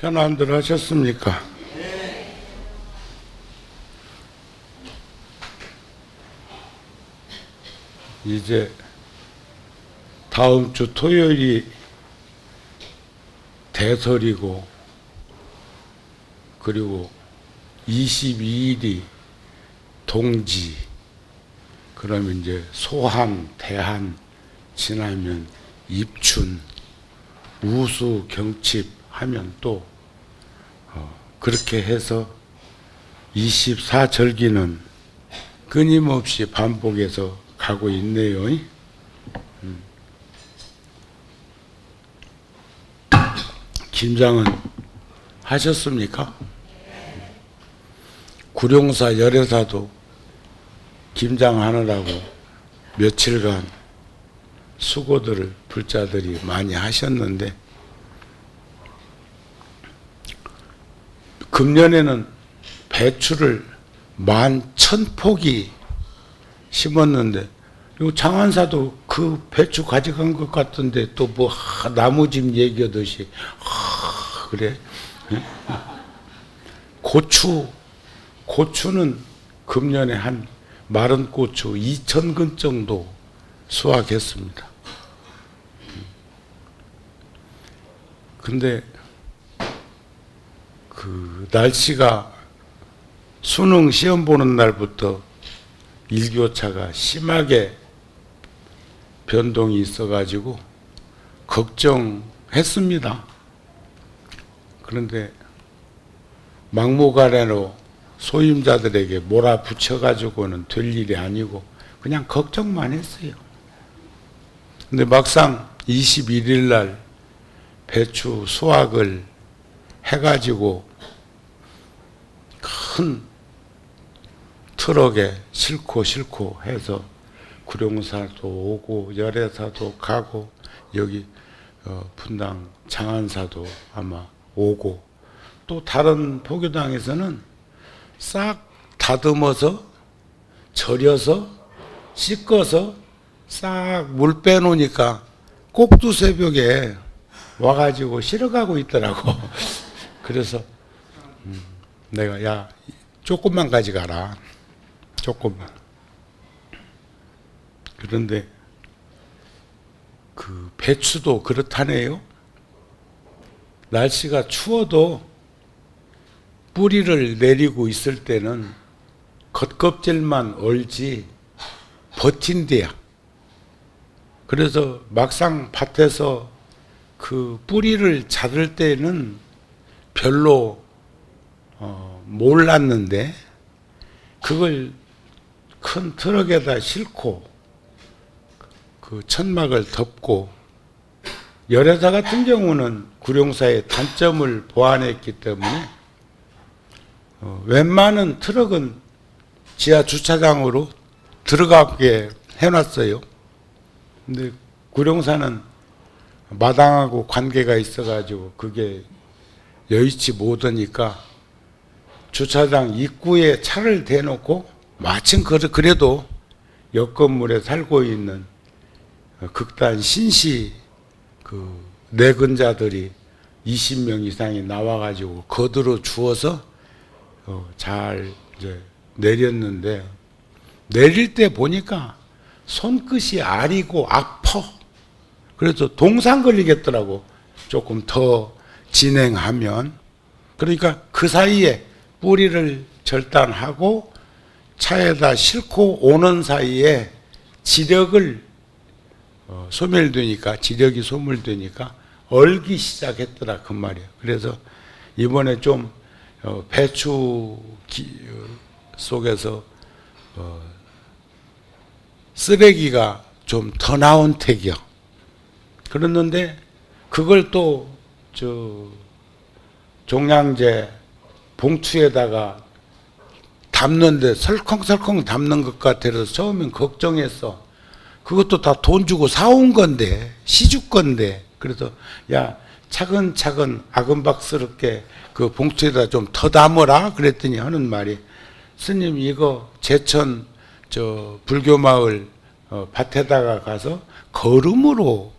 편안들 하셨습니까? 이제 다음 주 토요일이 대설이고, 그리고 22일이 동지, 그러면 이제 소한, 대한 지나면 입춘, 우수, 경칩 하면 또 그렇게 해서 24절기는 끊임없이 반복해서 가고 있네요. 김장은 하셨습니까? 구룡사 열애사도 김장하느라고 며칠간 수고들을 불자들이 많이 하셨는데, 금년에는 배추를 11,000포기 심었는데, 요 장안사도 그 배추 가져간 것 같던데 또 뭐 나무집 얘기하듯이 그래? 고추는 금년에 한 마른 고추 2,000근 정도 수확했습니다. 근데 그 날씨가 수능 시험 보는 날부터 일교차가 심하게 변동이 있어가지고 걱정했습니다. 그런데 막무가내로 소임자들에게 몰아붙여가지고는 될 일이 아니고 그냥 걱정만 했어요. 근데 막상 21일 날 배추 수확을 해가지고 큰 트럭에 싣고 해서 구룡사도 오고 열애사도 가고 여기 분당 장안사도 아마 오고, 또 다른 포교당에서는 싹 다듬어서 절여서 씻어서 싹 물 빼놓으니까 꼭두새벽에 와가지고 실어가고 있더라고. 그래서 내가 야 조금만 가져가라, 조금만. 그런데 그 배추도 그렇다네요. 날씨가 추워도 뿌리를 내리고 있을 때는 겉껍질만 얼지 버틴대야. 그래서 막상 밭에서 그 뿌리를 자를 때는 별로 몰랐는데, 그걸 큰 트럭에다 싣고 그 천막을 덮고, 열애사 같은 경우는 구룡사의 단점을 보완했기 때문에 웬만한 트럭은 지하 주차장으로 들어가게 해놨어요. 근데 구룡사는 마당하고 관계가 있어가지고 그게 여의치 못하니까 주차장 입구에 차를 대놓고, 마침 그래도 옆 건물에 살고 있는 극단 신시 그 내근자들이 20명 이상이 나와가지고 거들어 주어서 잘 이제 내렸는데, 내릴 때 보니까 손끝이 아리고 아파. 그래서 동상 걸리겠더라고, 조금 더 진행하면. 그러니까 그 사이에 뿌리를 절단하고 차에다 싣고 오는 사이에 지력을 소멸되니까, 지력이 소멸되니까 얼기 시작했더라 그 말이야. 그래서 이번에 좀 배추 속에서 쓰레기가 좀 더 나온 택이요. 그랬는데 그걸 또 종량제 봉투에다가 담는데 설컹설컹 담는 것 같아서 처음엔 걱정했어. 그것도 다 돈 주고 사온 건데, 시주 건데. 그래서 야 차근차근 아금박스럽게 그 봉투에다 좀 더 담으라 그랬더니 하는 말이, 스님 이거 제천 불교마을 밭에다가 가서 걸음으로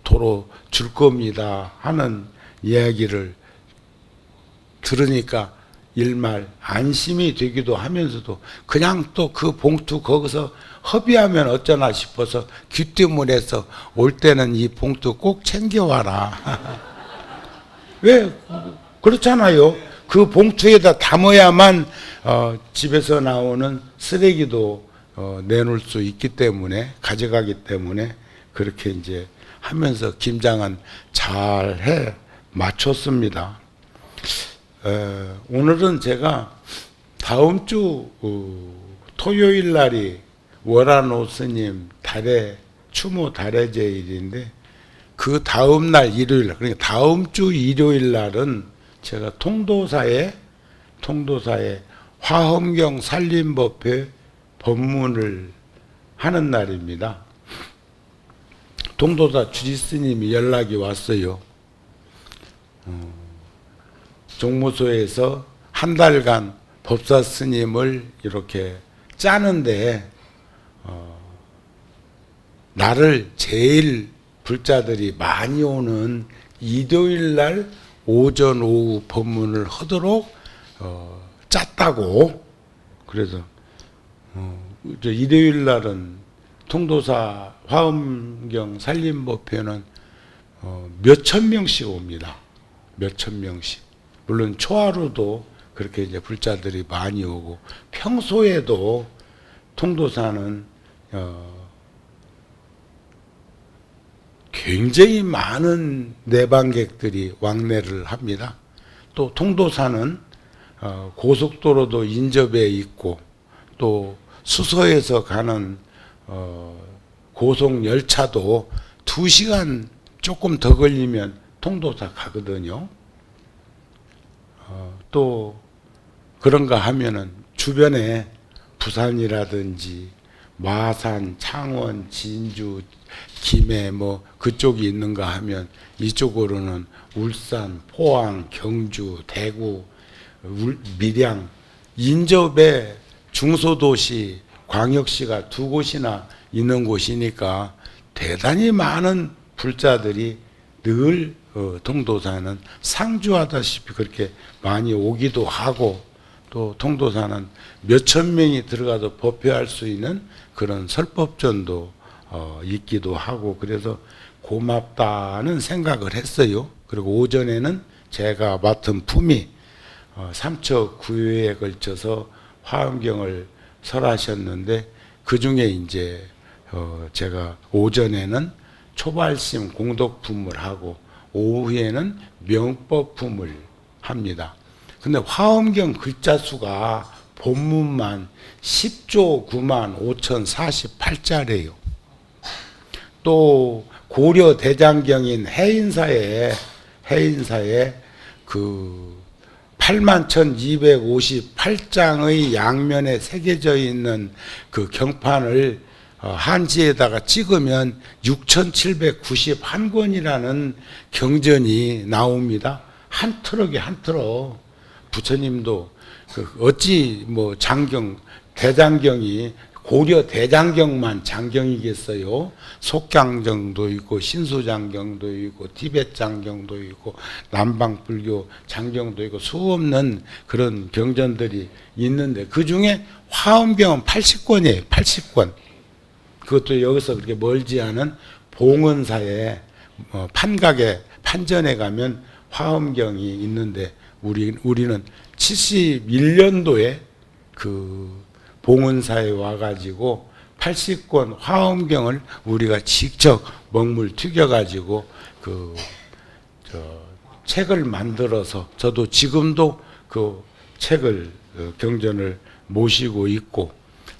도로 줄 겁니다 하는 이야기를 들으니까 일말 안심이 되기도 하면서도 그냥 또 그 봉투 거기서 허비하면 어쩌나 싶어서 귀띔을 올 때는 이 봉투 꼭 챙겨와라. 왜? 그렇잖아요. 그 봉투에다 담아야만 집에서 나오는 쓰레기도 내놓을 수 있기 때문에, 가져가기 때문에 그렇게 이제 하면서 김장은 잘 해 맞췄습니다. 오늘은 제가 다음 주 토요일 날이 월화노 스님 추모 달해제일인데, 그 다음 날 일요일 날, 그러니까 다음 주 일요일 날은 제가 통도사에 화엄경 살림법회 법문을 하는 날입니다. 통도사 주지스님이 연락이 왔어요. 종무소에서 한 달간 법사 스님을 이렇게 짜는데 나를 제일 불자들이 많이 오는 일요일 날 오전 오후 법문을 하도록 짰다고. 그래서 일요일 날은 통도사 화엄경 살림법회는 몇천 명씩 옵니다. 몇천 명씩. 물론 초하루도 그렇게 이제 불자들이 많이 오고, 평소에도 통도사는 굉장히 많은 내방객들이 왕래를 합니다. 또 통도사는 고속도로도 인접해 있고, 또 수서에서 가는 고속열차도 2시간 조금 더 걸리면 통도사 가거든요. 또 그런가 하면은 주변에 부산이라든지 마산, 창원, 진주, 김해 뭐 그쪽이 있는가 하면 이쪽으로는 울산, 포항, 경주, 대구, 밀양, 인접에 중소도시, 광역시가 2곳이나 있는 곳이니까 대단히 많은 불자들이 늘 통도사는 상주하다시피 그렇게 많이 오기도 하고, 또 통도사는 몇천 명이 들어가도 법회할 수 있는 그런 설법전도 있기도 하고, 그래서 고맙다는 생각을 했어요. 그리고 오전에는 제가 맡은 품이 삼척 9회에 걸쳐서 화엄경을 설하셨는데, 그 중에 이제 제가 오전에는 초발심 공덕품을 하고 오후에는 명법품을 합니다. 근데 화엄경 글자 수가 본문만 10조 9만 5,048자래요. 또 고려 대장경인 해인사에 그 81,258장의 양면에 새겨져 있는 그 경판을 한지에다가 찍으면 6,791권이라는 경전이 나옵니다. 한 트럭에 한 트럭. 부처님도 어찌 뭐 대장경이 고려 대장경만 장경이겠어요. 속장경도 있고 신수장경도 있고 티베트 장경도 있고 남방불교 장경도 있고 수없는 그런 경전들이 있는데, 그 중에 화엄경은 80권이에요. 80권. 그것도 여기서 그렇게 멀지 않은 봉은사에 판전에 가면 화엄경이 있는데, 우리는 71년도에 그 봉은사에 와가지고 80권 화엄경을 우리가 직접 먹물 튀겨가지고 책을 만들어서, 저도 지금도 그 책을 경전을 모시고 있고,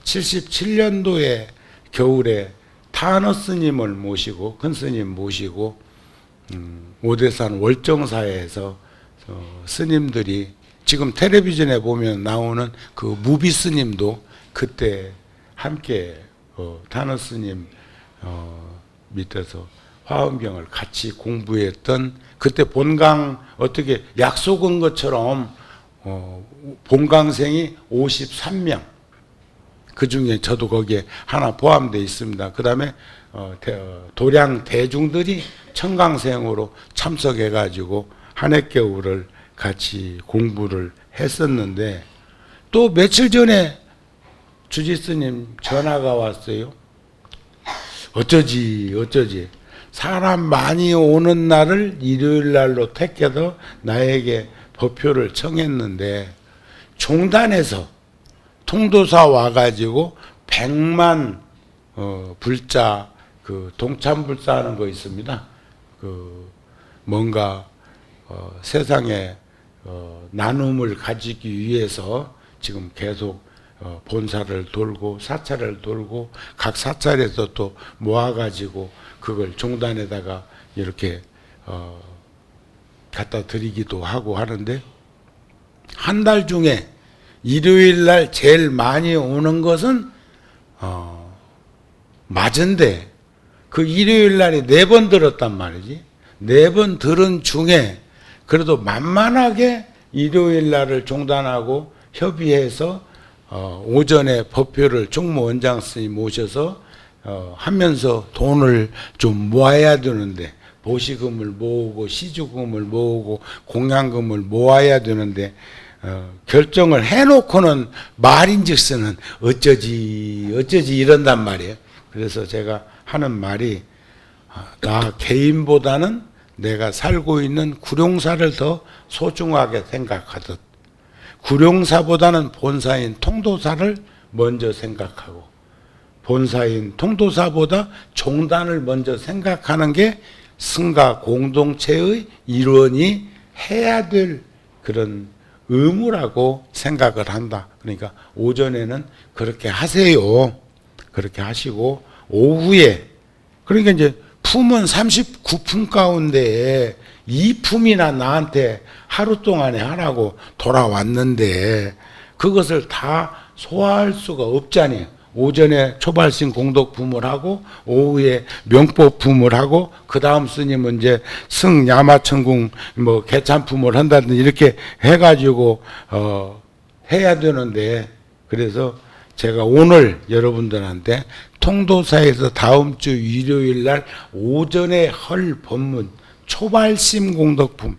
77년도에 겨울에 타너 스님을 모시고, 큰 스님 모시고 오대산 월정사에서 스님들이, 지금 텔레비전에 보면 나오는 그 무비 스님도 그때 함께 타너 스님 밑에서 화엄경을 같이 공부했던, 그때 본강 어떻게 약속한 것처럼 본강생이 53명, 그 중에 저도 거기에 하나 포함되어 있습니다. 그 다음에 도량 대중들이 청강생으로 참석해가지고 한해겨울을 같이 공부를 했었는데 또 며칠 전에 주지스님 전화가 왔어요. 어쩌지 사람 많이 오는 날을 일요일 날로 택해서 나에게 법표를 청했는데 종단에서 통도사 와가지고 100만 불자 그 동참불사 하는 거 있습니다. 그 뭔가 세상에 나눔을 가지기 위해서 지금 계속 본사를 돌고 사찰을 돌고 각 사찰에서 또 모아가지고 그걸 종단에다가 이렇게 갖다 드리기도 하고 하는데 한 달 중에 일요일 날 제일 많이 오는 것은 맞은데 그 일요일 날에 4번 들었단 말이지. 4번 들은 중에 그래도 만만하게 일요일 날을 종단하고 협의해서 오전에 법표를 총무원장 스님 모셔서 하면서 돈을 좀 모아야 되는데 보시금을 모으고 시주금을 모으고 공양금을 모아야 되는데 결정을 해놓고는 말인즉서는 어쩌지 이런단 말이에요. 그래서 제가 하는 말이 나 개인보다는 내가 살고 있는 구룡사를 더 소중하게 생각하듯 구룡사보다는 본사인 통도사를 먼저 생각하고 본사인 통도사보다 종단을 먼저 생각하는 게 승가 공동체의 일원이 해야 될 그런 의무라고 생각을 한다. 그러니까 오전에는 그렇게 하세요. 그렇게 하시고 오후에 그러니까 이제 품은 39품 가운데 2품이나 나한테 하루 동안에 하라고 돌아왔는데 그것을 다 소화할 수가 없잖아요. 오전에 초발신 공덕품을 하고 오후에 명법품을 하고 그 다음 스님은 이제 승야마천궁 뭐 개참품을 한다든지 이렇게 해가지고 해야 되는데 그래서 제가 오늘 여러분들한테 통도사에서 다음 주 일요일 날 오전에 헐 법문 초발심 공덕품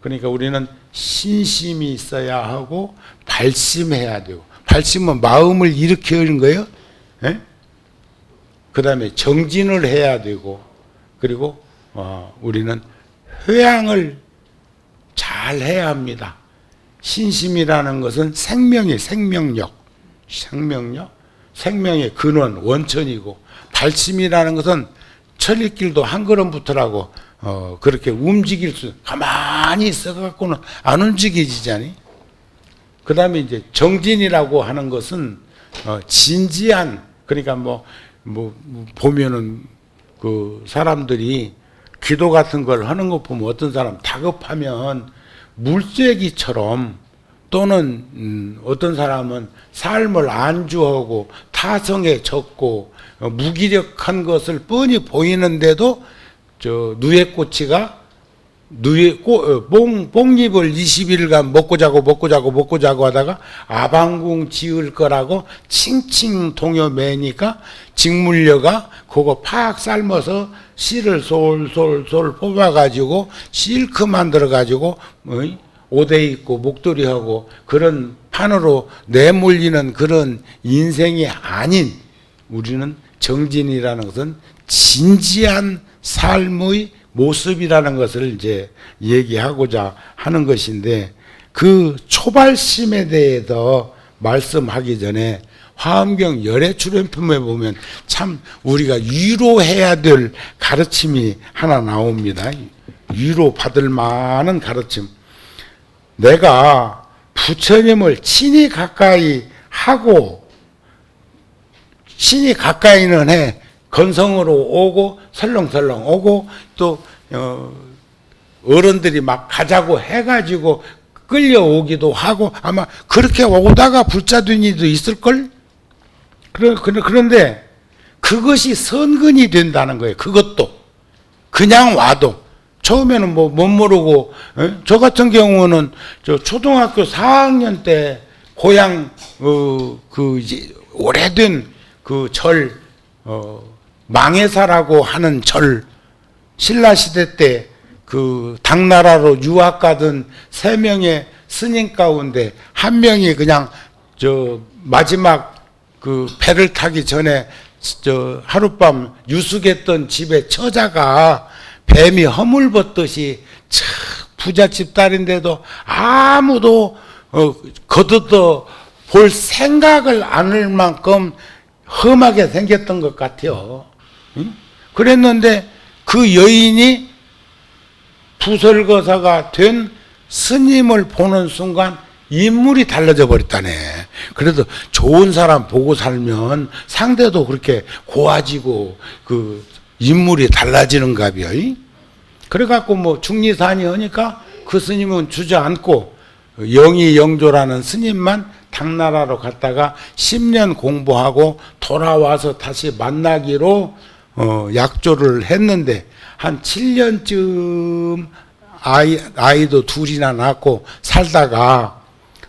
그러니까 우리는 신심이 있어야 하고 발심해야 되고 발심은 마음을 일으키는 거예요. 그 다음에 정진을 해야 되고 그리고 우리는 회양을 잘 해야 합니다. 신심이라는 것은 생명의 생명력, 생명의 근원, 원천이고 발심이라는 것은 천리길도 한 걸음부터라고 그렇게 움직일 수 가만히 있어갖고는 안 움직이지잖니. 그 다음에 이제 정진이라고 하는 것은 진지한 그러니까 뭐 보면은 그 사람들이 기도 같은 걸 하는 거 보면 어떤 사람 다급하면 물쐐기처럼 또는 어떤 사람은 삶을 안주하고 타성에 젖고 무기력한 것을 뻔히 보이는데도 저 누에꼬치가 뽕잎을 20일간 먹고 자고 하다가 아방궁 지을 거라고 칭칭 동요 매니까 직물려가 그거 팍 삶아서 씨를 솔솔솔 뽑아가지고 실크 만들어가지고 옷에 입고 목도리하고 그런 판으로 내몰리는 그런 인생이 아닌 우리는 정진이라는 것은 진지한 삶의 모습이라는 것을 이제 얘기하고자 하는 것인데 그 초발심에 대해서 말씀하기 전에 화엄경 열애출연품에 보면 참 우리가 위로해야 될 가르침이 하나 나옵니다. 위로받을 만한 가르침. 내가 부처님을 친히 가까이 하고 친히 가까이는 해 건성으로 오고 설렁설렁 오고 또 어른들이 막 가자고 해가지고 끌려오기도 하고 아마 그렇게 오다가 불자된 이도 있을걸? 그런데 그것이 선근이 된다는 거예요. 그것도 그냥 와도 처음에는 뭐 못 모르고 저 같은 경우는 저 초등학교 4학년 때 고향 그 이제 오래된 그 절 망해사라고 하는 절 신라시대 때 그 당나라로 유학 가던 3명의 스님 가운데 한 명이 그냥 저 마지막 그 배를 타기 전에 저 하룻밤 유숙했던 집에 처자가 뱀이 허물벗듯이 참 부잣집 딸인데도 아무도 거두어 볼 생각을 안 할 만큼 험하게 생겼던 것 같아요. 응? 그랬는데 그 여인이 부설거사가 된 스님을 보는 순간 인물이 달라져 버렸다네. 그래도 좋은 사람 보고 살면 상대도 그렇게 고와지고 그 인물이 달라지는가벼. 그래갖고 뭐 중리산이 하니까 그 스님은 주저앉고 영의영조라는 스님만 당나라로 갔다가 10년 공부하고 돌아와서 다시 만나기로 약조를 했는데 한 7년쯤 아이도 둘이나 낳고 살다가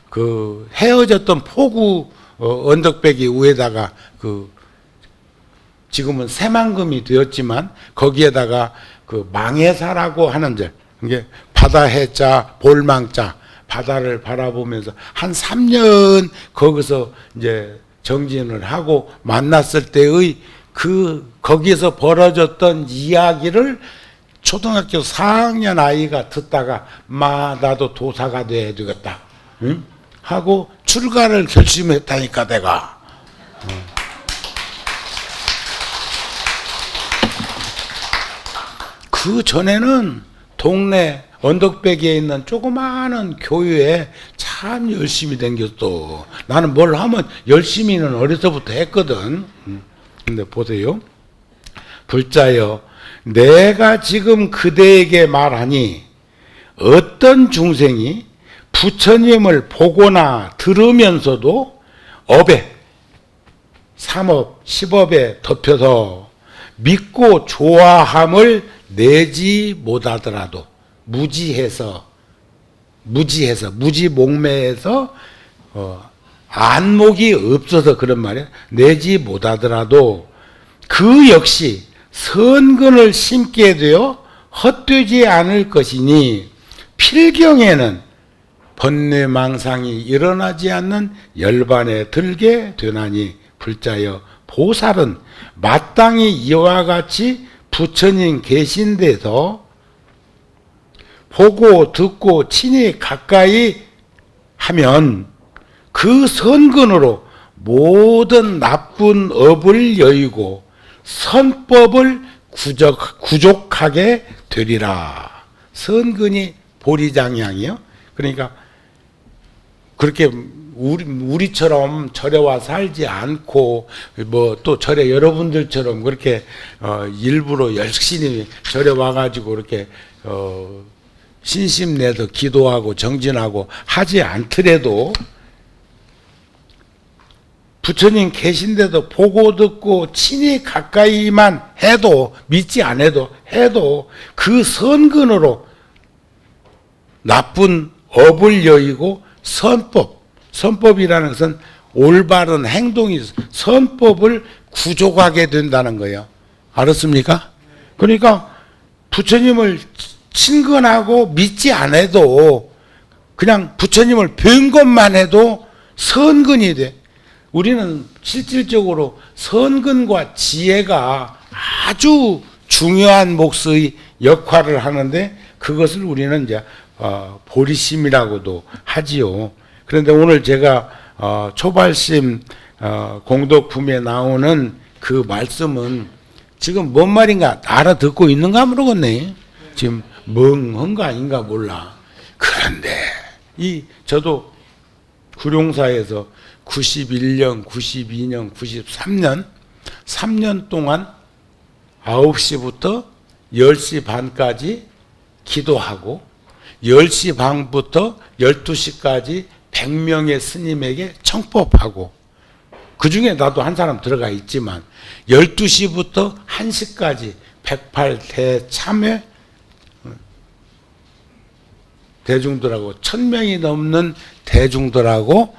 그 헤어졌던 포구 언덕배기 위에다가 그 지금은 새만금이 되었지만 거기에다가 그 망해사라고 하는 절, 이게 바다 해자 볼망자 바다를 바라보면서 한 3년 거기서 이제 정진을 하고 만났을 때의 그 거기에서 벌어졌던 이야기를 초등학교 4학년 아이가 듣다가 나도 도사가 돼야 되겠다, 응? 하고 출가를 결심했다니까 내가. 그 전에는 동네 언덕배기에 있는 조그마한 교회에 참 열심히 댕겼어. 나는 뭘 하면 열심히는 어려서부터 했거든. 근데 보세요. 불자여, 내가 지금 그대에게 말하니 어떤 중생이 부처님을 보거나 들으면서도 업에, 3업, 10업에 덮여서 믿고 좋아함을 내지 못하더라도 무지몽매해서 안목이 없어서 그런 말이야. 내지 못하더라도 그 역시 선근을 심게 되어 헛되지 않을 것이니 필경에는 번뇌망상이 일어나지 않는 열반에 들게 되나니 불자여, 보살은 마땅히 이와 같이 부처님 계신 데서 보고 듣고 친히 가까이 하면 그 선근으로 모든 나쁜 업을 여의고 선법을 구족하게 되리라. 선근이 보리장향이요. 그러니까 그렇게 우리처럼 절에 와 살지 않고 뭐 또 절에 여러분들처럼 그렇게 일부러 열심히 절에 와가지고 이렇게 신심내서 기도하고 정진하고 하지 않더라도 부처님 계신데도 보고 듣고 친히 가까이만 해도, 믿지 않아도 해도 그 선근으로 나쁜 업을 여의고 선법이라는 것은 올바른 행동이 선법을 구족하게 된다는 거예요. 알았습니까? 그러니까 부처님을 친근하고 믿지 않아도 그냥 부처님을 뵌 것만 해도 선근이 돼. 우리는 실질적으로 선근과 지혜가 아주 중요한 몫의 역할을 하는데 그것을 우리는 이제 보리심이라고도 하지요. 그런데 오늘 제가 초발심 공덕품에 나오는 그 말씀은 지금 뭔 말인가 알아듣고 있는가 모르겠네. 지금 멍한가 아닌가 몰라. 그런데 저도 구룡사에서 91년, 92년, 93년 3년 동안 9시부터 10시 반까지 기도하고 10시 반부터 12시까지 100명의 스님에게 청법하고, 그 중에 나도 한 사람 들어가 있지만 12시부터 1시까지 108대 참회 대중들하고 1000명이 넘는 대중들하고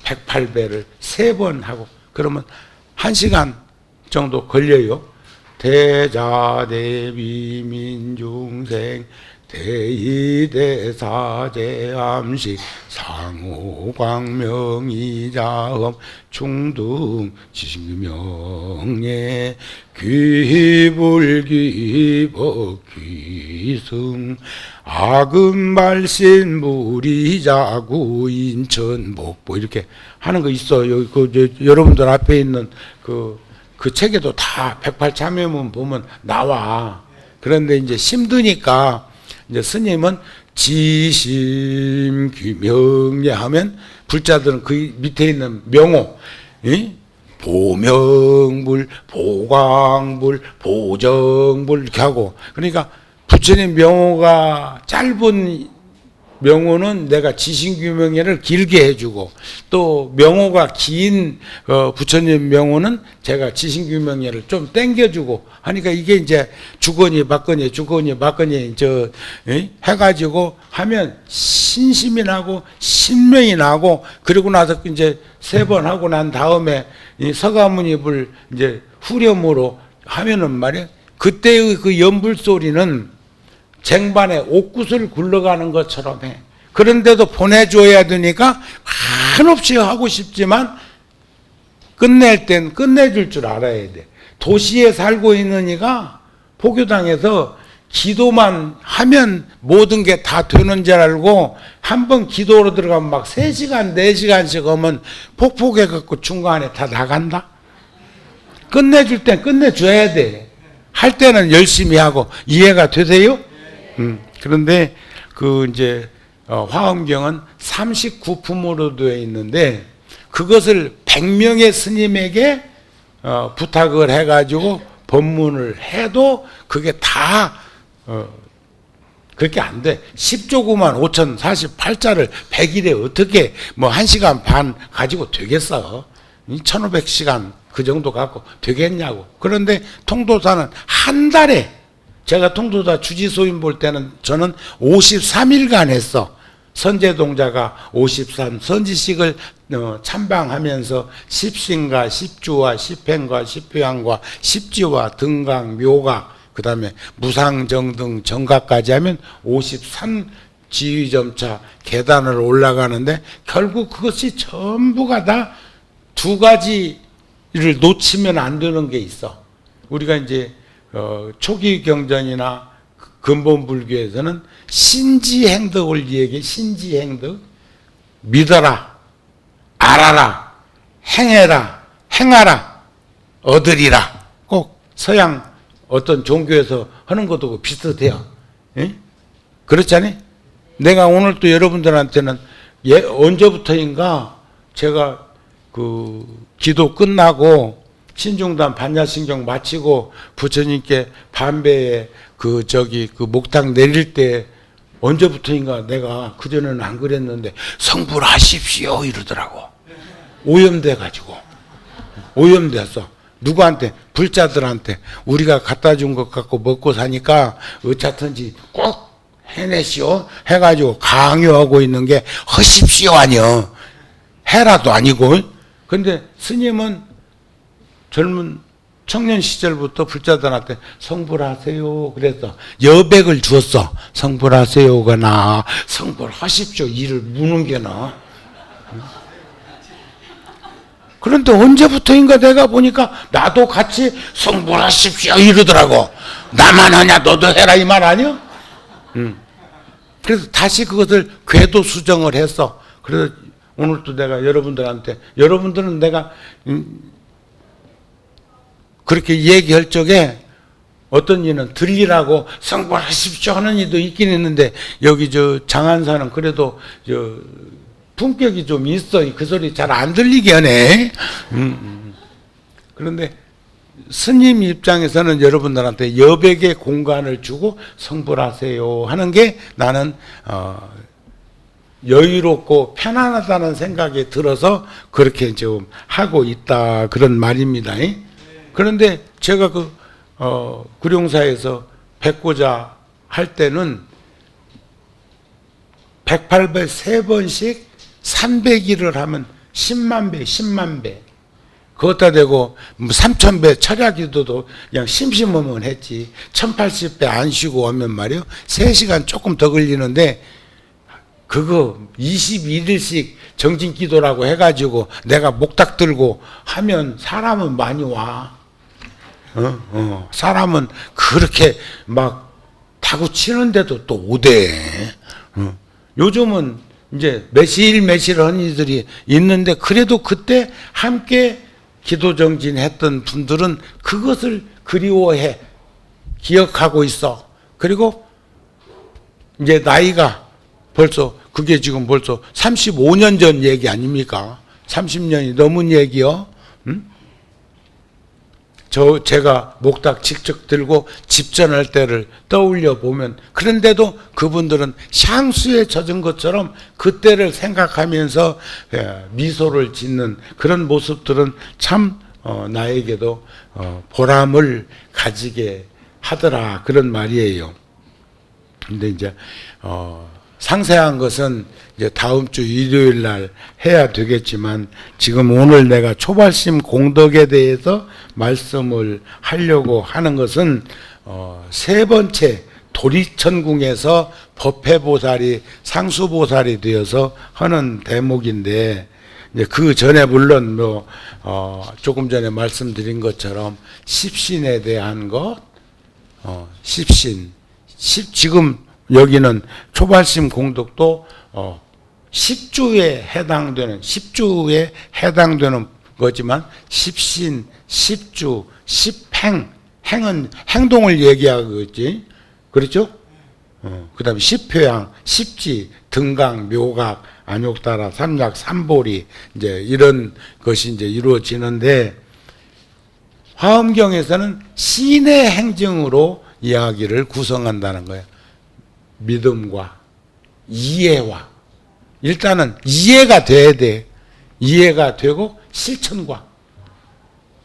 108배를 3번 하고, 그러면 1시간 정도 걸려요. 대자대비 민중생 대이대사제암식 상호광명이자엄 충등 지심명예 귀불귀법 귀승 악음발신 무리자구 인천 목보 이렇게 하는 거 있어요. 여러분들 앞에 있는 그 책에도 다 108참여문 보면 나와. 그런데 이제 힘드니까 이제 스님은 지심 귀명예 하면 불자들은 그 밑에 있는 명호, 보명불, 보광불, 보정불 이렇게 하고, 그러니까 부처님 명호가 짧은 명호는 내가 지신규명예를 길게 해주고, 또 명호가 긴 부처님 명호는 제가 지신규명예를 좀 땡겨주고 하니까 이게 이제 주거니 받거니 해가지고 하면 신심이 나고 신명이 나고, 그리고 나서 이제 3번 하고 난 다음에 이 서가모니불 이제 후렴으로 하면은 말이야, 그때의 그 연불 소리는 쟁반에 옥구슬 굴러가는 것처럼 해. 그런데도 보내줘야 되니까 한없이 하고 싶지만 끝낼 땐 끝내줄 줄 알아야 돼. 도시에 살고 있는 이가 포교당에서 기도만 하면 모든 게 다 되는 줄 알고 한번 기도로 들어가면 막 3시간, 4시간씩 하면 폭폭해갖고 중간에 다 나간다? 끝내줄 땐 끝내줘야 돼. 할 때는 열심히 하고. 이해가 되세요? 그런데 그 이제 화엄경은 39품으로 되어 있는데 그것을 100명의 스님에게 부탁을 해가지고 법문을 해도 그게 다 그렇게 안 돼. 10조구만 5048자를 100일에 어떻게 뭐 1시간 반 가지고 되겠어? 1500시간 그 정도 갖고 되겠냐고. 그런데 통도사는 한 달에, 제가 통도사 주지소인 볼 때는 저는 53일간 했어. 선제동자가 53 선지식을 참방하면서 십신과 십주와 십행과 십회양과 십지와 등각 묘각 그 다음에 무상정등 정각까지 하면 53 지휘점차 계단을 올라가는데 결국 그것이 전부가 다 2가지를 놓치면 안 되는 게 있어. 우리가 이제 초기 경전이나 근본 불교에서는 신지행덕을 얘기해. 신지행덕. 믿어라, 알아라, 행해라, 행하라, 얻으리라. 꼭 서양 어떤 종교에서 하는 것도 비슷해요. 예? 그렇지 않니? 내가 오늘 또 여러분들한테는 언제부터인가 제가 그 기도 끝나고 신중단 반야신경 마치고 부처님께 반배에 그 목탁 내릴 때 언제부터인가 내가 그전에는 안 그랬는데 성불하십시오 이러더라고. 오염돼가지고. 오염돼서 누구한테? 불자들한테. 우리가 갖다 준 것 갖고 먹고 사니까 어차든지 꼭 해내시오 해가지고 강요하고 있는 게 하십시오 아니요. 해라도 아니고. 근데 스님은 젊은 청년 시절부터 불자들한테 성불하세요 그래서 여백을 주었어. 성불하세요가 나 성불하십시오 이를 무는 게 나. 그런데 언제부터인가 내가 보니까 나도 같이 성불하십시오 이러더라고. 나만 하냐 너도 해라 이 말 아니야? 그래서 다시 그것을 궤도 수정을 했어. 그래서 오늘도 내가 여러분들은 내가 그렇게 얘기할 적에 어떤 이는 들리라고 성불하십시오 하는 이도 있긴 있는데 여기 장안사는 그래도 품격이 좀 있어. 그 소리 잘 안 들리게 하네. 그런데 스님 입장에서는 여러분들한테 여백의 공간을 주고 성불하세요 하는 게 나는 여유롭고 편안하다는 생각이 들어서 그렇게 좀 하고 있다 그런 말입니다. 그런데 제가 구룡사에서 백고자 할 때는 108배 3번씩 300일을 하면 10만 배. 그것다 대고 3000배 철야기도도 그냥 심심하면 했지. 1080배 안 쉬고 오면 말이요 3시간 조금 더 걸리는데 그거 21일씩 정진기도라고 해가지고 내가 목탁 들고 하면 사람은 많이 와. 사람은 그렇게 막 타고 치는데도 또 오대. 요즘은 이제 매실 하는 이들이 있는데 그래도 그때 함께 기도 정진했던 분들은 그것을 그리워해 기억하고 있어. 그리고 이제 나이가 벌써 그게 지금 벌써 35년 전 얘기 아닙니까? 30년이 넘은 얘기요. 제가 목탁 직접 들고 집전할 때를 떠올려 보면 그런데도 그분들은 향수에 젖은 것처럼 그때를 생각하면서 미소를 짓는 그런 모습들은 참 나에게도 보람을 가지게 하더라 그런 말이에요. 근데 이제 상세한 것은 이제 다음 주 일요일 날 해야 되겠지만 지금 오늘 내가 초발심 공덕에 대해서 말씀을 하려고 하는 것은 세 번째 도리천궁에서 법회보살이 상수보살이 되어서 하는 대목인데 이제 그 전에 물론 조금 전에 말씀드린 것처럼 십신에 대한 것, 십신, 지금 여기는 초발심 공덕도 10주에 해당되는 거지만 십신, 십주, 십행, 행은 행동을 얘기하겠지. 그렇죠? 그 다음에 십효양, 십지, 등강, 묘각, 안욕다라, 삼약, 삼보리, 이제 이런 것이 이제 이루어지는데, 화엄경에서는 신의 행정으로 이야기를 구성한다는 거예요. 믿음과 이해와, 일단은 이해가 돼야 돼. 이해가 되고 실천과,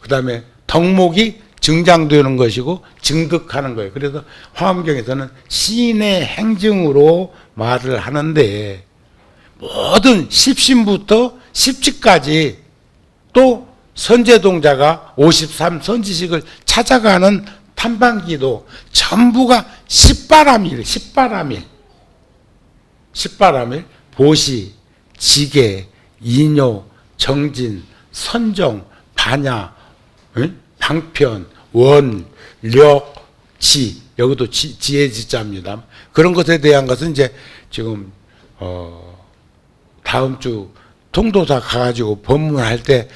그 다음에 덕목이 증장되는 것이고 증득하는 거예요. 그래서 화엄경에서는 신의 행증으로 말을 하는데 모든 십신부터 십지까지 또 선제동자가 53 선지식을 찾아가는 탐방기도 전부가 십바람일, 보시, 지계, 이뇨, 정진, 선정, 반야, 방편, 원, 력, 지, 여기도 지혜 지자입니다. 그런 것에 대한 것은 이제 지금 다음 주 통도사 가가지고 법문할 때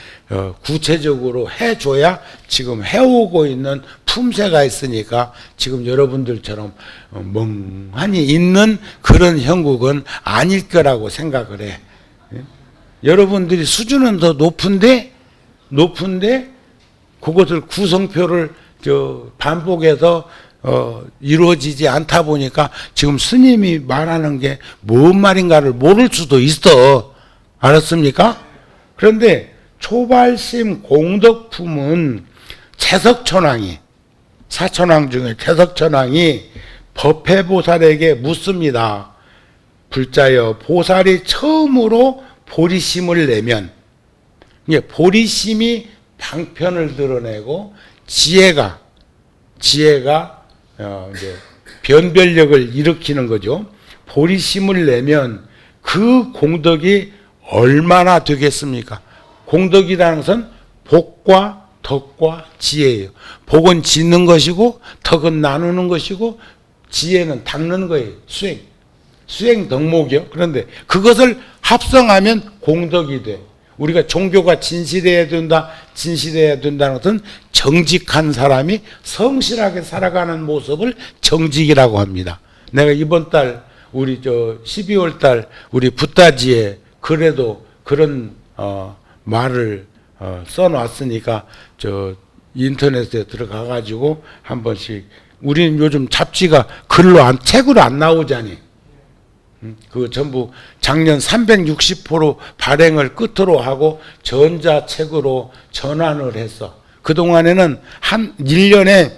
구체적으로 해줘야 지금 해오고 있는 품새가 있으니까 지금 여러분들처럼 멍하니 있는 그런 형국은 아닐 거라고 생각을 해. 여러분들이 수준은 더 높은데 그것을 구성표를 반복해서 이루어지지 않다 보니까 지금 스님이 말하는 게 뭔 말인가를 모를 수도 있어. 알았습니까? 그런데 초발심 공덕품은 채석천왕이, 사천왕 중에 채석천왕이 법회보살에게 묻습니다. 불자여, 보살이 처음으로 보리심을 내면, 이게 보리심이 방편을 드러내고 지혜가 이제 변별력을 일으키는 거죠. 보리심을 내면 그 공덕이 얼마나 되겠습니까? 공덕이라는 것은 복과 덕과 지혜예요. 복은 짓는 것이고 덕은 나누는 것이고 지혜는 닦는 거예요. 수행 덕목이요. 그런데 그것을 합성하면 공덕이 돼. 우리가 종교가 진실해야 된다는 것은 정직한 사람이 성실하게 살아가는 모습을 정직이라고 합니다. 내가 이번 달 우리 12월 달 우리 붓다지에 그래도 그런 말을 써놨으니까 인터넷에 들어가 가지고 한 번씩, 우리는 요즘 잡지가 책으로 안 나오잖니. 그 전부 작년 360% 발행을 끝으로 하고 전자책으로 전환을 했어. 그동안에는 한 1년에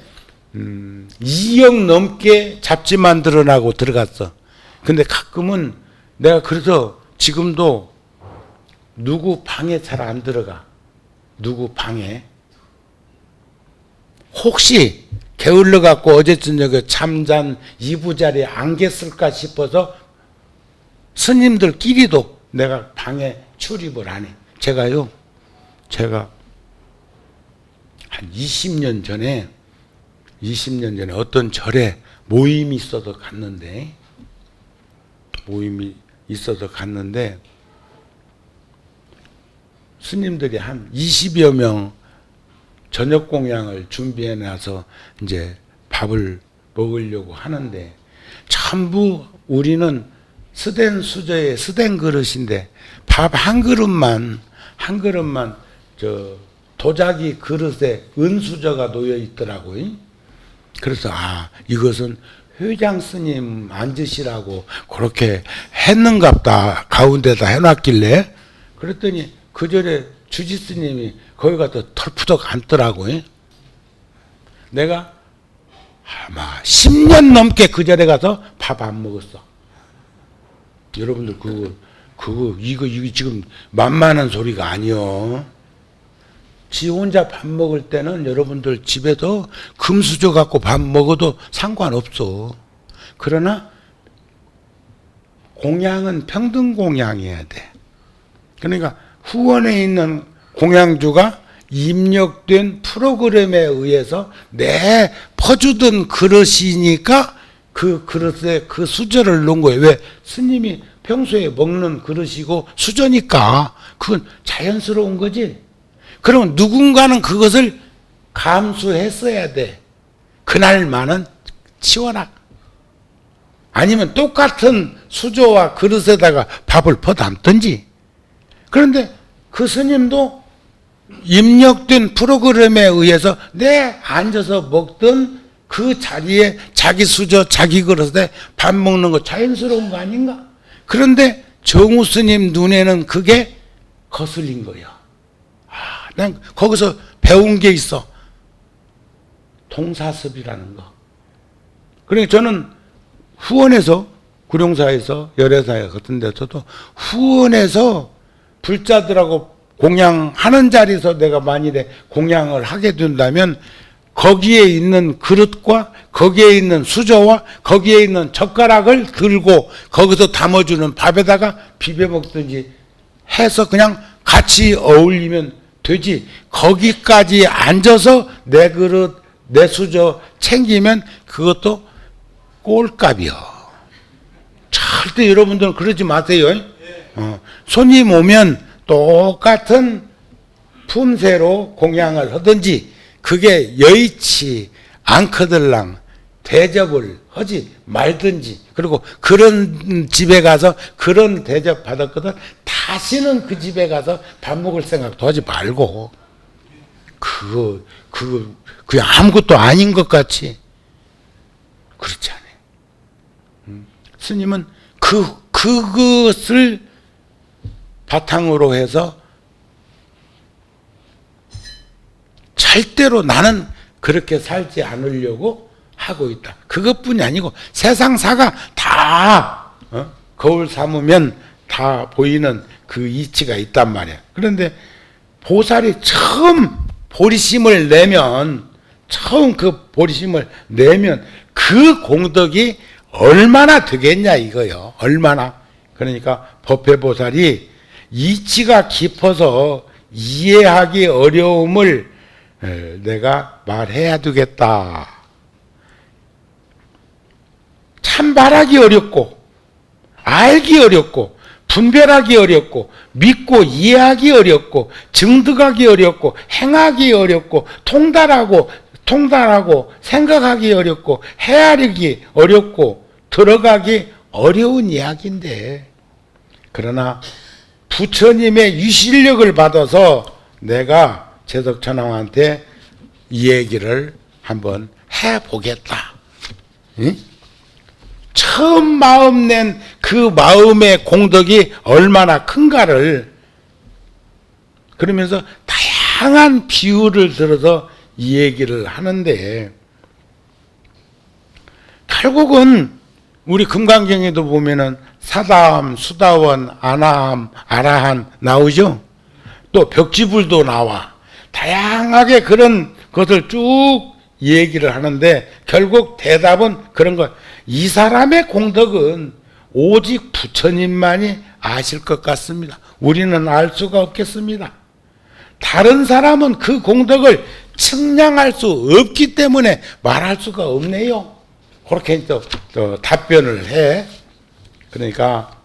2억 넘게 잡지만 드러나고 들어갔어. 근데 가끔은 내가 그래서 지금도 누구 방에 잘 안 들어가. 누구 방에 혹시 게을러 갖고 어제 저녁에 잠잔 이부자리에 안 계실까 싶어서 스님들끼리도 내가 방에 출입을 안 해. 제가 한 20년 전에 어떤 절에 모임이 있어서 갔는데 스님들이 한 20여 명 저녁 공양을 준비해 놔서 이제 밥을 먹으려고 하는데 전부 우리는 스댄 수저에 스댄 그릇인데 밥 한 그릇만 저 도자기 그릇에 은수저가 놓여 있더라고요. 그래서 이것은 회장 스님 앉으시라고 그렇게 했는갑다 가운데다 해놨길래 그랬더니 그 절에 주지 스님이 거기 가서 털푸덕 앉더라고요. 내가 아마 10년 넘게 그 절에 가서 밥 안 먹었어. 여러분들 이거 지금 만만한 소리가 아니요. 지 혼자 밥 먹을 때는 여러분들 집에서 금수저 갖고 밥 먹어도 상관없어. 그러나 공양은 평등 공양해야 돼. 그러니까 후원에 있는 공양주가 입력된 프로그램에 의해서 내 퍼주던 그릇이니까 그 그릇에 그 수저를 놓은 거예요. 왜? 스님이 평소에 먹는 그릇이고 수저니까 그건 자연스러운 거지. 그럼 누군가는 그것을 감수했어야 돼. 그날만은 치워라. 아니면 똑같은 수저와 그릇에다가 밥을 퍼담든지. 그런데 그 스님도 입력된 프로그램에 의해서 내 앉아서 먹던 그 자리에 자기 수저, 자기 그릇에 밥 먹는 거 자연스러운 거 아닌가? 그런데 정우 스님 눈에는 그게 거슬린 거예요. 난 거기서 배운 게 있어. 동사습이라는 거. 그러니까 저는 후원에서, 구룡사에서, 열애사에 같은 데서도 후원에서 불자들하고 공양하는 자리에서 내가 만일에 공양을 하게 된다면 거기에 있는 그릇과 거기에 있는 수저와 거기에 있는 젓가락을 들고 거기서 담아주는 밥에다가 비벼 먹든지 해서 그냥 같이 어울리면 되지. 거기까지 앉아서 내 그릇, 내 수저 챙기면 그것도 꼴값이요. 절대 여러분들은 그러지 마세요. 손님 오면 똑같은 품새로 공양을 하든지 그게 여의치 않거들랑 대접을 하지 말든지. 그리고 그런 집에 가서 그런 대접 받았거든 다시는 그 집에 가서 밥 먹을 생각도 하지 말고 그거 그냥 아무것도 아닌 것 같이 그렇지 않아요. 스님은 그것을 바탕으로 해서 절대로 나는 그렇게 살지 않으려고 하고 있다. 그것뿐이 아니고 세상사가 다 거울 삼으면 다 보이는 그 이치가 있단 말이야. 그런데 보살이 처음 보리심을 내면 그 공덕이 얼마나 되겠냐 이거요. 얼마나. 그러니까 법회보살이 이치가 깊어서 이해하기 어려움을 내가 말해야 되겠다. 참 말하기 어렵고 알기 어렵고 분별하기 어렵고 믿고 이해하기 어렵고 증득하기 어렵고 행하기 어렵고 통달하고 생각하기 어렵고 헤아리기 어렵고 들어가기 어려운 이야기인데 그러나 부처님의 유실력을 받아서 내가 재덕천왕한테 이 얘기를 한번 해보겠다. 응? 처음 마음 낸 그 마음의 공덕이 얼마나 큰가를 그러면서 다양한 비유를 들어서 이 얘기를 하는데 결국은 우리 금강경에도 보면은 사다함, 수다원, 아나함, 아라한 나오죠. 또 벽지불도 나와. 다양하게 그런 것을 쭉 얘기를 하는데 결국 대답은 그런 거. 이 사람의 공덕은 오직 부처님만이 아실 것 같습니다. 우리는 알 수가 없겠습니다. 다른 사람은 그 공덕을 측량할 수 없기 때문에 말할 수가 없네요. 그렇게 또 답변을 해. 그러니까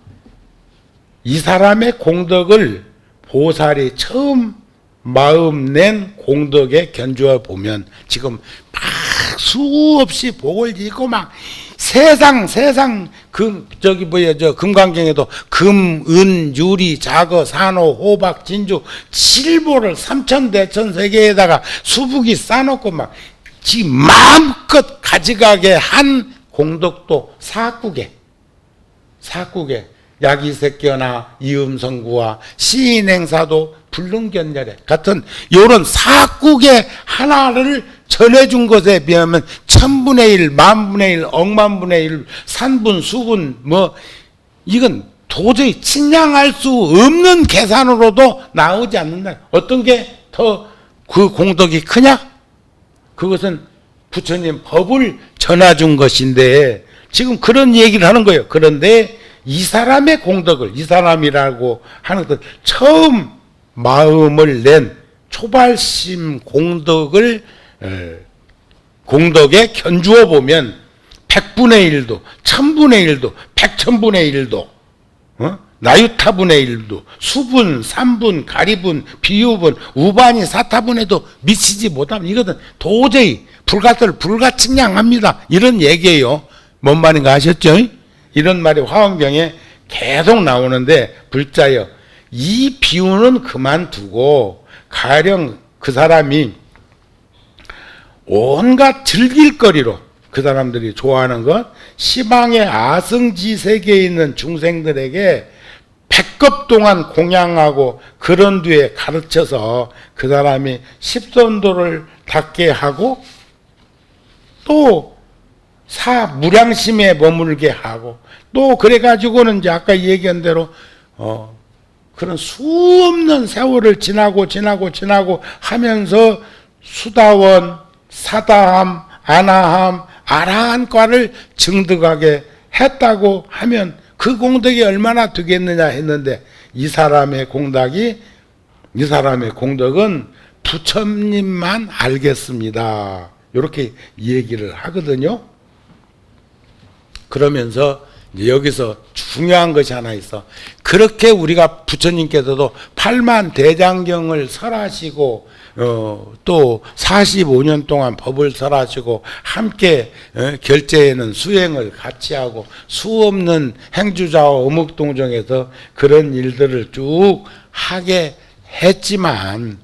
이 사람의 공덕을 보살이 처음 마음 낸 공덕에 견주어 보면 지금 막 수없이 복을 짓고 막 세상 금강경에도 금, 은, 유리, 자거, 산호, 호박, 진주 7보를 삼천대천세계에다가 수북이 싸놓고 막 지금 마음껏 가져가게 한 공덕도 사국에 야기색견화, 이음성구와 시인행사도 불능견열에 같은 이런 사국의 하나를 전해준 것에 비하면 천분의 일, 만분의 일, 억만분의 일, 산분, 수분 이건 도저히 측량할 수 없는 계산으로도 나오지 않는다. 어떤 게 더 그 공덕이 크냐? 그것은 부처님 법을 전해준 것인데 지금 그런 얘기를 하는 거예요. 그런데 이 사람의 공덕을, 이 사람이라고 하는 것, 처음 마음을 낸 초발심 공덕에 견주어 보면 100분의 1도, 1000분의 1도, 100천분의 1도, 나유타분의 1도, 수분, 삼분, 가리분, 비유분, 우반이 사타분에도 미치지 못하면 이것은 도저히 불가측량합니다. 이런 얘기예요. 뭔 말인가 아셨죠? 이런 말이 화엄경에 계속 나오는데 불자여 이 비유는 그만두고 가령 그 사람이 온갖 즐길거리로 그 사람들이 좋아하는 것 시방의 아승지 세계에 있는 중생들에게 100급 동안 공양하고 그런 뒤에 가르쳐서 그 사람이 십선도를 닦게 하고 또 무량심에 머물게 하고 또 그래가지고는 이제 아까 얘기한 대로 그런 수없는 세월을 지나고 하면서 수다원, 사다함, 아나함, 아라한과를 증득하게 했다고 하면 그 공덕이 얼마나 되겠느냐 했는데 이 사람의 공덕은 부처님만 알겠습니다. 이렇게 얘기를 하거든요. 그러면서 여기서 중요한 것이 하나 있어. 그렇게 우리가 부처님께서도 8만 대장경을 설하시고 또 45년 동안 법을 설하시고 함께 결제에는 수행을 같이 하고 수없는 행주자와 어묵동정에서 그런 일들을 쭉 하게 했지만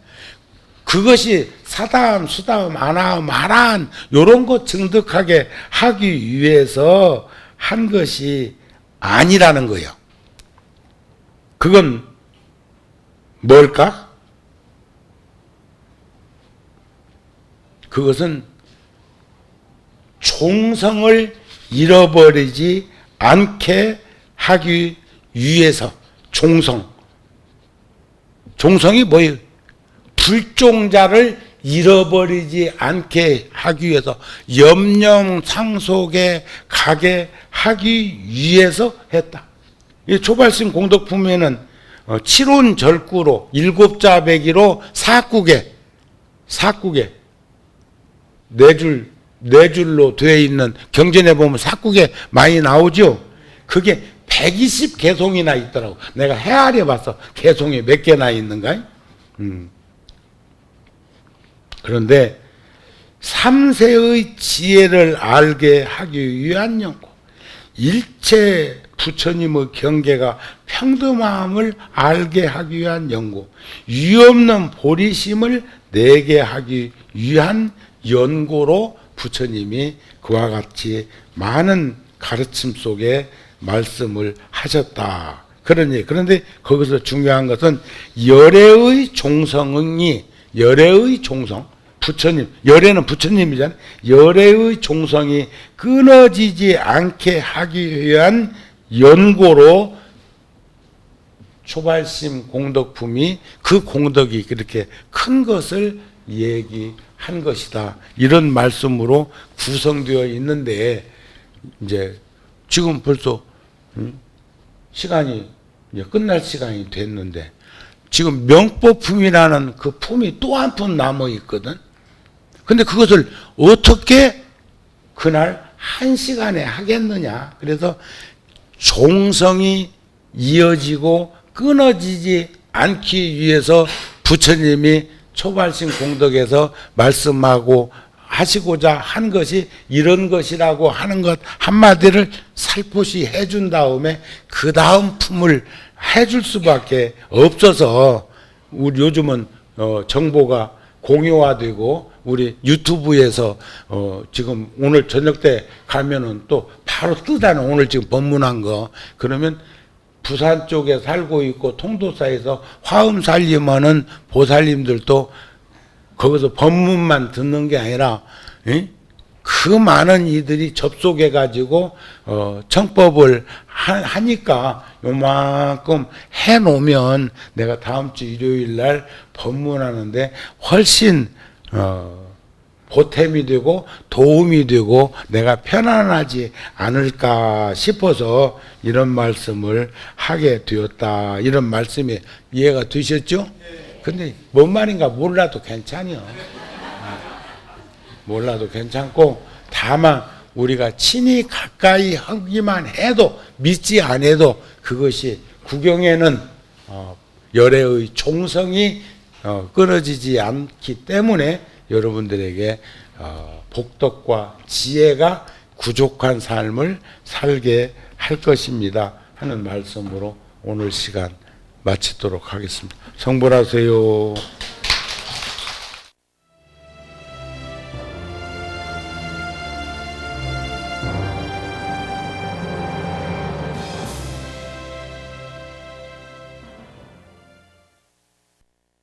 그것이 사다함, 수다함, 아나함, 아라한 이런 것 증득하게 하기 위해서 한 것이 아니라는 거예요. 그건 뭘까? 그것은 종성을 잃어버리지 않게 하기 위해서 종성이 뭐예요? 불종자를 잃어버리지 않게 하기 위해서 염념상속에 가게 하기 위해서 했다. 이 초발심 공덕품에는 칠혼절구로 일곱자배기로 사국에 네 줄로 되어 있는 경전에 보면 사국에 많이 나오죠. 그게 120개송이나 있더라고. 내가 헤아려 봤어. 개송이 몇 개나 있는가? 그런데 삼세의 지혜를 알게 하기 위한 연고, 일체 부처님의 경계가 평등함을 알게 하기 위한 연고, 유없는 보리심을 내게 하기 위한 연고로 부처님이 그와 같이 많은 가르침 속에 말씀을 하셨다. 그런데 거기서 중요한 것은 열애의 종성이 부처님, 열애는 부처님이잖아요. 열애의 종성이 끊어지지 않게 하기 위한 연고로 초발심 공덕품이 그 공덕이 그렇게 큰 것을 얘기한 것이다. 이런 말씀으로 구성되어 있는데 이제 지금 벌써 시간이 이제 끝날 시간이 됐는데 지금 명법품이라는 그 품이 또 한 품 남아 있거든. 근데 그것을 어떻게 그날 한 시간에 하겠느냐. 그래서 종성이 이어지고 끊어지지 않기 위해서 부처님이 초발심 공덕에서 말씀하고 하시고자 한 것이 이런 것이라고 하는 것 한마디를 살포시 해준 다음에 그 다음 품을 해줄 수밖에 없어서 우리 요즘은 정보가 공유화되고 우리 유튜브에서 지금 오늘 저녁 때 가면은 또 바로 뜨잖아. 오늘 지금 법문한 거. 그러면 부산 쪽에 살고 있고 통도사에서 화음 살림하는 보살님들도 거기서 법문만 듣는 게 아니라 그 많은 이들이 접속해 가지고 청법을 하니까 요만큼 해 놓으면 내가 다음 주 일요일 날 법문하는데 훨씬 보탬이 되고 도움이 되고 내가 편안하지 않을까 싶어서 이런 말씀을 하게 되었다. 이런 말씀이 이해가 되셨죠? 근데 뭔 말인가 몰라도 괜찮아요. 몰라도 괜찮고 다만 우리가 친히 가까이 하기만 해도 믿지 않아도 그것이 구경에는 열애의 종성이 끊어지지 않기 때문에 여러분들에게 복덕과 지혜가 부족한 삶을 살게 할 것입니다 하는 말씀으로 오늘 시간 마치도록 하겠습니다. 성불하세요.